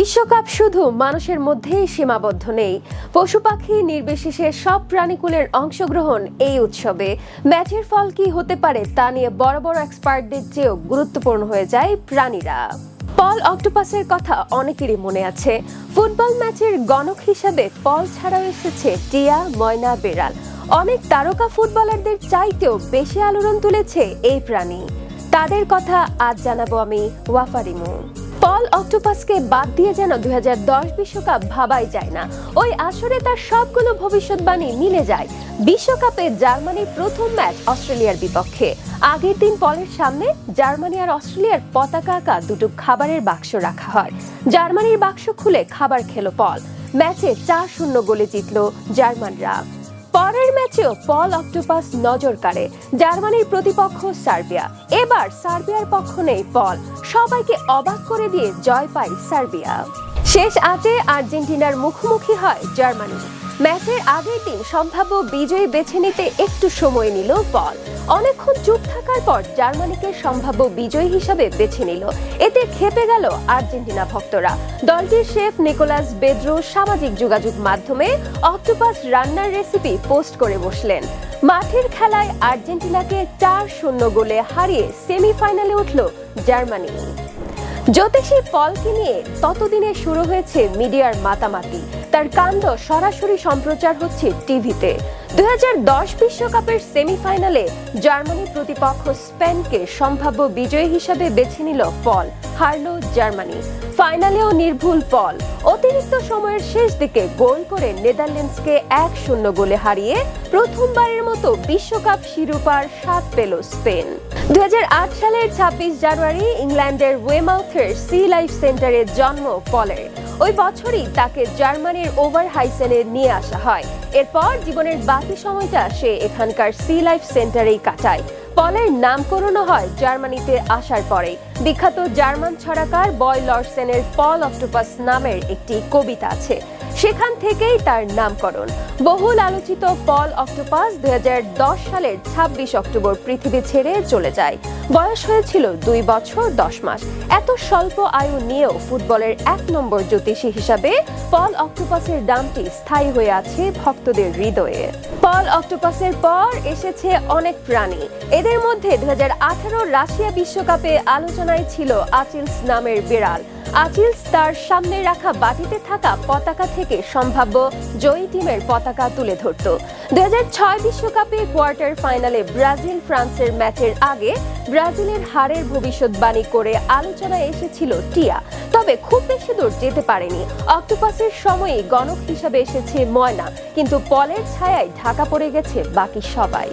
বিশ্বকাপ শুধু মানুষের মধ্যেই সীমাবদ্ধ নেই, পশু পাখি নির্বিশেষে সব প্রাণীকুলের অংশগ্রহণ এই উৎসবে। ম্যাচের ফল কি হতে পারে তা নিয়ে বড় বড় এক্সপার্টদের চেয়েও গুরুত্বপূর্ণ হয়ে যায় প্রাণীরা। পল অক্টোপাসের কথা অনেকেরই মনে আছে। ফুটবল ম্যাচের গণক হিসেবে পল ছাড়াও এসেছে টিয়া, ময়না, বেড়াল। অনেক তারকা ফুটবলারদের চাইতেও বেশি আলোড়ন তুলেছে এই প্রাণী। তাদের কথা আজ জানাবো আমি, ওয়াফা রিমু। পল অক্টোপাসকে বাদ দিয়ে যেন 2010 বিশ্বকাপ ভাবাই যায় না। ওই আসরে তার সবগুলো ভবিষ্যৎবাণী মিলে যায়। বিশ্বকাপে জার্মানির প্রথম ম্যাচ অস্ট্রেলিয়ার বিপক্ষে। আগের দিন পলের সামনে জার্মানি আর অস্ট্রেলিয়ার পতাকা আঁকা দুটো খাবারের বাক্স রাখা হয়। জার্মানির বাক্স খুলে খাবার খেলো পল। ম্যাচে 4-0 গোলে জিতল জার্মানরা। পরের ম্যাচেও পল অক্টোপাস নজর কাড়ে। জার্মানির প্রতিপক্ষ সার্বিয়া। এবার সার্বিয়ার পক্ষ নেই পল। সবাইকে অবাক করে দিয়ে জয় পায় সার্বিয়া। শেষ 8-এ আর্জেন্টিনার মুখোমুখি হয় জার্মানি। ম্যাচের আগের দিন সম্ভাব্য বিজয়ী বেছে নিতে একটু সময় নিল পল। অনেকক্ষণ চুপ থাকার পর জার্মানিকে সম্ভাব্য বিজয়ী হিসাবে বেছে নিল। এতে ক্ষেপে গেল আর্জেন্টিনা ভক্তরা। দলটির শেফ নিকোলাস বেদ্রো সামাজিক যোগাযোগ মাধ্যমে অক্টোপাস রান্নার রেসিপি পোস্ট করে বসলেন। মাঠের খেলায় আর্জেন্টিনাকে 4-0 গোলে হারিয়ে সেমিফাইনালে উঠল জার্মানি। জ্যোতিষী পলকে নিয়ে ততদিনে শুরু হয়েছে মিডিয়ার মাতামাতি। তার কাণ্ড সরাসরি সম্প্রচার হচ্ছে টিভিতে। 2010 বিশ্বকাপের সেমিফাইনালে জার্মানির প্রতিপক্ষ স্পেনকে সম্ভাব্য বিজয়ী হিসাবে বেছে নিল পল। হারল জার্মানি। ফাইনালেও নির্ভুল পল। অতিরিক্ত সময়ের শেষ দিকে গোল করে নেদারল্যান্ডসকে 1-0 গোলে হারিয়ে প্রথমবারের মতো বিশ্বকাপ শিরোপার স্বাদ পেল স্পেন। 2008 সালের 26 জানুয়ারি ইংল্যান্ডের ওয়েমাউথের সি লাইফ সেন্টারে জন্ম পলের। ওই বছরই তাকে জার্মানির ওভারহাইসেনে নিয়ে আসা হয়। এরপর জীবনের বাকি সময়টা সে এখানকার সি লাইফ সেন্টারেই কাটায়। পলের নামকরণও হয় জার্মানিতে আসার পরে। বিখ্যাত জার্মান ছড়াকার বয় লরসেনের পল অক্টোপাস নামের একটি কবিতা আছে, সেখান থেকেই তার নামকরণ। বহুল আলোচিত পল অক্টোপাস 2010 সালের 26 অক্টোবর পৃথিবী ছেড়ে চলে যায়। বয়স হয়েছিল 2 বছর 10 মাস। এত স্বল্প আয়ু নিয়েও ফুটবলের 1 নম্বর জ্যোতিষী হিসাবে পল অক্টোপাসের নামটি স্থায়ী হয়ে আছে ভক্তদের হৃদয়ে। পল অক্টোপাসের পর এসেছে অনেক প্রাণী। এদের মধ্যে 2018 রাশিয়া বিশ্বকাপে আলোচনায় ছিল আচিলস নামের বিড়াল। আচিলস তার সামনে রাখা বাটিতে থাকা পতাকা থেকে সম্ভাব্য জয়ী টিমের পতাকা তুলে ধরত। 2006 বিশ্বকাপে কোয়ার্টার ফাইনালে ব্রাজিল ফ্রান্সের ম্যাচের আগে ব্রাজিলের হারের ভবিষ্যৎবাণী করে আলোচনায় এসেছিল টিয়া। তবে খুব বেশি দূর যেতে পারেনি। অক্টোপাসের সময়ে গণক হিসাবে এসেছে ময়না, কিন্তু পলের ছায়ায় ঢাকা পড়ে গেছে বাকি সবাই।